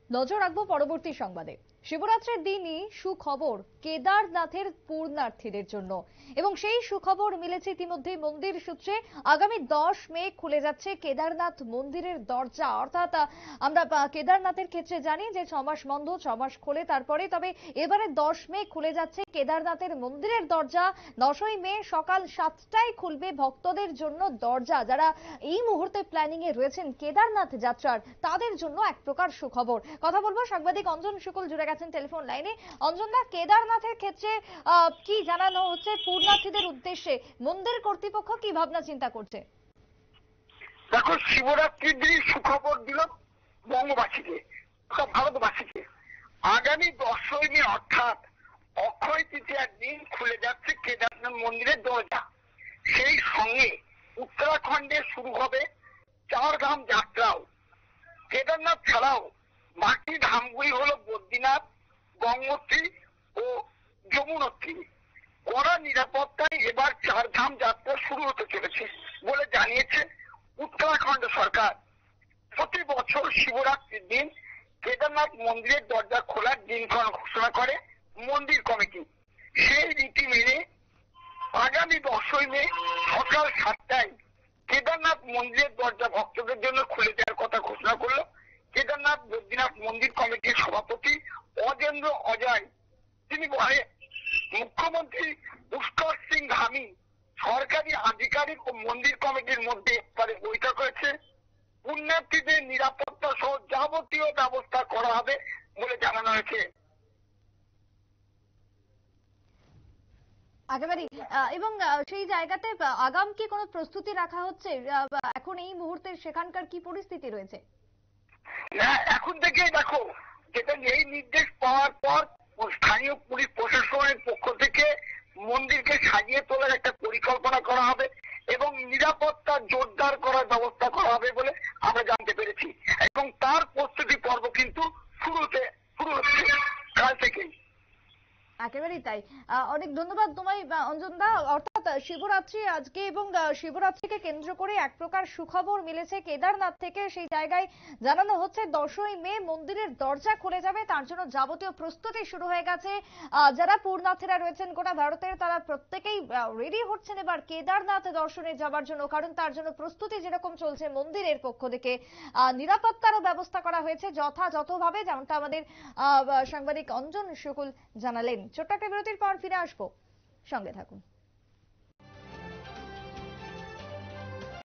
নজর রাখবো পরবর্তী সংবাদে। শিবরাত্রির দিনই সুখবর কেদারনাথের পূর্ণার্থীদের জন্য, এবং সেই সুখবর মিলেছে ইতিমধ্যে মন্দির সূত্রে। আগামী 10 মে খুলে যাচ্ছে কেদারনাথ মন্দিরের দরজা। অর্থাৎ আমরা কেদারনাথের ক্ষেত্রে জানি যে 6 মাস বন্ধ, 6 মাস খোলে তারপরে, তবে এবারে 10 মে খুলে যাচ্ছে কেদারনাথের মন্দিরের দরজা। 9ই মে সকাল 7টায় খুলবে ভক্তদের জন্য দরজা। যারা এই মুহূর্তে প্ল্যানিং এ রয়েছেন কেদারনাথ যাত্রার, তাদের জন্য এক প্রকার সুখবর। কথা বলবো সাংবাদিক অঞ্জন শুকুল জুড়ে গেছেন টেলিফোন লাইনে। অঞ্জনদা, কেদারনাথের ক্ষেত্রে কি জানানো হচ্ছে পূর্ণার্থীদের উদ্দেশ্যে? মন্দির কর্তৃপক্ষ কি ভাবনা চিন্তা করছে? দেখো, শিবরাত্রির দিন সুখবর দিল বঙ্গবাসীকে, ভারতবাসীকে। আগামী 10ই মে অর্থাৎ অক্ষয় তৃতীয়ার দিন খুলে যাচ্ছে কেদারনাথ মন্দিরের দরজা। সেই সঙ্গে উত্তরাখণ্ডে শুরু হবে 4 ধাম যাত্রাও। কেদারনাথ ছাড়াও বাকি ধামগুলি হলো বদ্রীনাথ, গঙ্গোত্রী ও যমুনোত্রী। কড়া নিরাপত্তায় এবার 4 ধাম যাত্রা শুরু হতে চলেছে বলে জানিয়েছে উত্তরাখণ্ড সরকার। প্রতি বছর শিবরাত্রির দিন কেদারনাথ মন্দিরের দরজা খোলার দিনক্ষণ ঘোষণা করে মন্দির কমিটি। সেই রীতি মেনে আগামী 10ই মে সকাল 7টায় কেদারনাথ মন্দিরের দরজা ভক্তদের জন্য খুলে দেওয়ার কথা ঘোষণা করলো কেদারনাথ বদ্রীনাথ মন্দির কমিটির সভাপতি অজেন্দ্র অজয়। তিনি বলে, মুখ্যমন্ত্রী পুষ্কর সিং ধামি, সরকারি আধিকারিক ও মন্দির কমিটির মধ্যে একবারে বৈঠক হয়েছে। পুণ্যার্থীদের নিরাপত্তা সহ যাবতীয় ব্যবস্থা করা হবে বলে জানানো হয়েছে। একেবারে। এবং সেই জায়গাতে আগাম কি কোনো প্রস্তুতি রাখা হচ্ছে এখন এই মুহূর্তে? সেখানকার কি পরিস্থিতি রয়েছে? না, এখন থেকেই দেখো, যেটা এই নির্দেশ পাওয়ার পর স্থানীয় পুলিশ প্রশাসনের পক্ষ থেকে মন্দিরকে সাজিয়ে তোলার একটা পরিকল্পনা করা হবে এবং নিরাপত্তা জোরদার করার ব্যবস্থা করা হবে বলে আমরা জানতে পেরেছি। এবং তার প্রস্তুতি পর্ব কিন্তু শুরু হচ্ছে কাল থেকেই। একেবারেই তাই। অনেক ধন্যবাদ তোমায় অঞ্জনদা। অর্থাৎ শিবরাত্রি আজকে, এবং শিবরাত্রিকে কেন্দ্র করে এক প্রকার সুখবর মিলেছে কেদারনাথ থেকে। সেই জায়গায় জানানো হচ্ছে 10ই মে মন্দিরের দরজা খুলে যাবে, তার জন্য যাবতীয় প্রস্তুতি শুরু হয়ে গেছে। যারা পূর্ণার্থীরা রয়েছেন গোটা ভারতের, তারা প্রত্যেকেই রেডি হচ্ছেন এবার কেদারনাথ দর্শনে যাবার জন্য, কারণ তার জন্য প্রস্তুতি যেরকম চলছে মন্দিরের পক্ষ থেকে, নিরাপত্তারও ব্যবস্থা করা হয়েছে যথাযথভাবে, যেমনটা আমাদের সাংবাদিক অঞ্জন শুকুল জানালেন। ছোট্ট একটা বিরতির পর ফিরে আসবো, সঙ্গে থাকুন।